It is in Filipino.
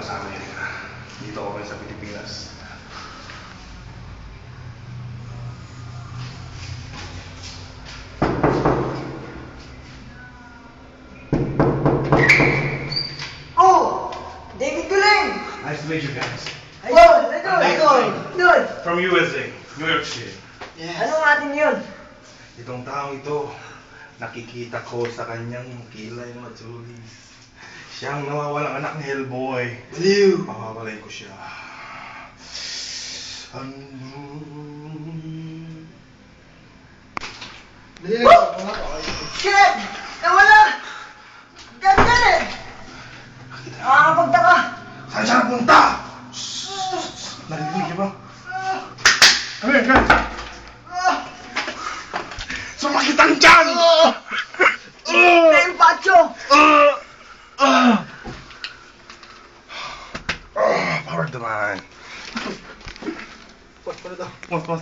ako sa Amerika. Dito ako rin sa Pilipinas. Oh! David Guling! Nice to meet you guys. Idol! Idol! Idol! From USA, New York City. Anong atin yun? Itong taong ito, nakikita ko sa kanyang kilay matulis. Siyang nawawalang anak ni Hellboy. Baliw! Mawawalay ko siya. Shit! Nawala! Ganyan eh! Nakakapagtaka! Saan siya napunta? Narinig niyo ba? Come here, guys! Sumakit ang tiyan! Name Pacho! Power to mine. Pause.